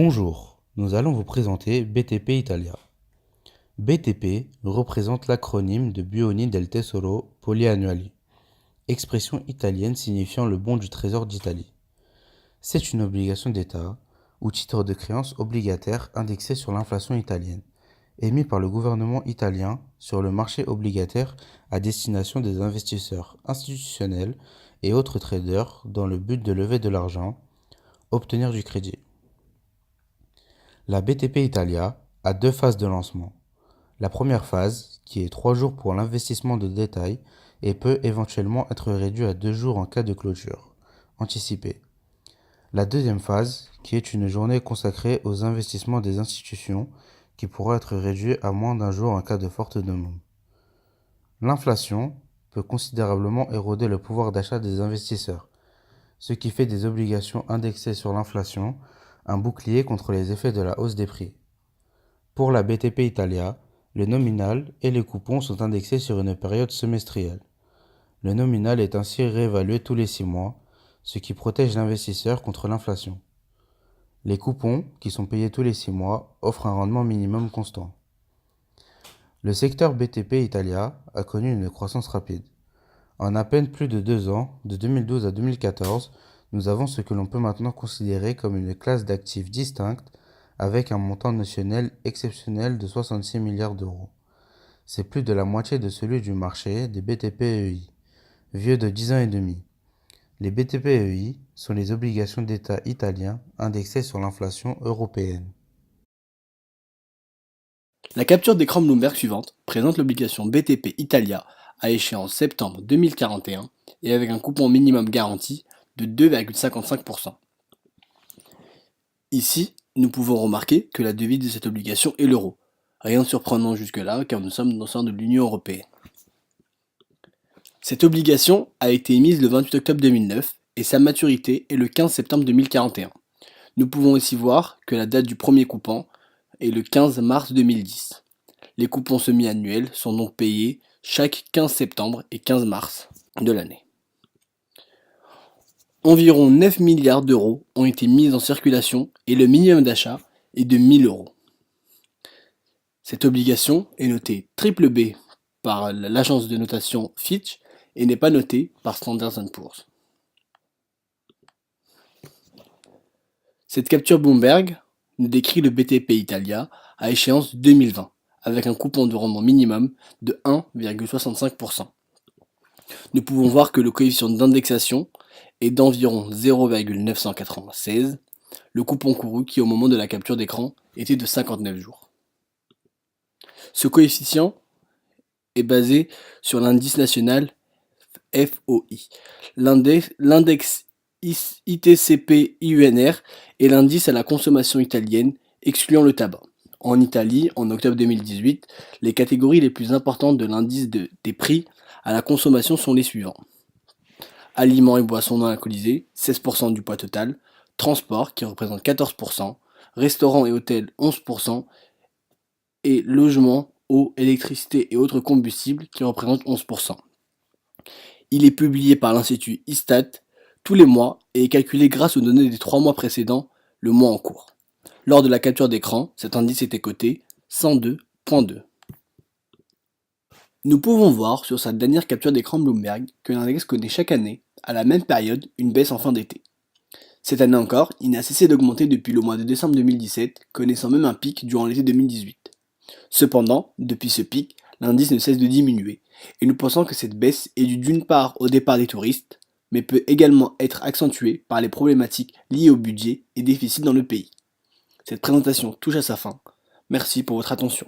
Bonjour, nous allons vous présenter BTP Italia. BTP représente l'acronyme de Buoni del Tesoro Poliannuali, expression italienne signifiant le bon du trésor d'Italie. C'est une obligation d'État ou titre de créance obligataire indexé sur l'inflation italienne, émis par le gouvernement italien sur le marché obligataire à destination des investisseurs institutionnels et autres traders dans le but de lever de l'argent, obtenir du crédit. La BTP Italia a deux phases de lancement. La première phase, qui est 3 jours pour l'investissement de détail et peut éventuellement être réduit à 2 jours en cas de clôture anticipée. La deuxième phase, qui est une journée consacrée aux investissements des institutions, qui pourra être réduit à moins d'un jour en cas de forte demande. L'inflation peut considérablement éroder le pouvoir d'achat des investisseurs, ce qui fait des obligations indexées sur l'inflation un bouclier contre les effets de la hausse des prix. Pour la BTP Italia, le nominal et les coupons sont indexés sur une période semestrielle. Le nominal est ainsi réévalué tous les 6 mois, ce qui protège l'investisseur contre l'inflation. Les coupons, qui sont payés tous les 6 mois, offrent un rendement minimum constant. Le secteur BTP Italia a connu une croissance rapide. En à peine plus de 2 ans, de 2012 à 2014, nous avons ce que l'on peut maintenant considérer comme une classe d'actifs distincte avec un montant notionnel exceptionnel de 66 milliards d'euros. C'est plus de la moitié de celui du marché des BTP-EI, vieux de 10 ans et demi. Les BTP-EI sont les obligations d'État italiens indexées sur l'inflation européenne. La capture d'écran Bloomberg suivante présente l'obligation BTP Italia à échéance septembre 2041 et avec un coupon minimum garanti de 2,55%. Ici, nous pouvons remarquer que la devise de cette obligation est l'euro. Rien de surprenant jusque-là car nous sommes au sein de l'Union européenne. Cette obligation a été émise le 28 octobre 2009 et sa maturité est le 15 septembre 2041. Nous pouvons aussi voir que la date du premier coupon est le 15 mars 2010. Les coupons semi-annuels sont donc payés chaque 15 septembre et 15 mars de l'année. Environ 9 milliards d'euros ont été mis en circulation et le minimum d'achat est de 1000 euros. Cette obligation est notée BBB par l'agence de notation Fitch et n'est pas notée par Standard & Poor's. Cette capture Bloomberg nous décrit le BTP Italia à échéance 2020 avec un coupon de rendement minimum de 1,65%. Nous pouvons voir que le coefficient d'indexation est d'environ 0,996, le coupon couru qui au moment de la capture d'écran était de 59 jours. Ce coefficient est basé sur l'indice national FOI, l'index ITCP-IUNR est l'indice à la consommation italienne excluant le tabac. En Italie, en octobre 2018, les catégories les plus importantes de l'indice des prix à la consommation sont les suivants. Aliments et boissons non alcoolisés, 16% du poids total, transport qui représente 14%, restaurants et hôtels 11%, et logements, eau, électricité et autres combustibles qui représentent 11%. Il est publié par l'Institut Istat tous les mois et est calculé grâce aux données des 3 mois précédents, le mois en cours. Lors de la capture d'écran, cet indice était coté 102.2. Nous pouvons voir sur sa dernière capture d'écran Bloomberg que l'index connaît chaque année, à la même période, une baisse en fin d'été. Cette année encore, il n'a cessé d'augmenter depuis le mois de décembre 2017, connaissant même un pic durant l'été 2018. Cependant, depuis ce pic, l'indice ne cesse de diminuer, et nous pensons que cette baisse est due d'une part au départ des touristes, mais peut également être accentuée par les problématiques liées au budget et déficit dans le pays. Cette présentation touche à sa fin. Merci pour votre attention.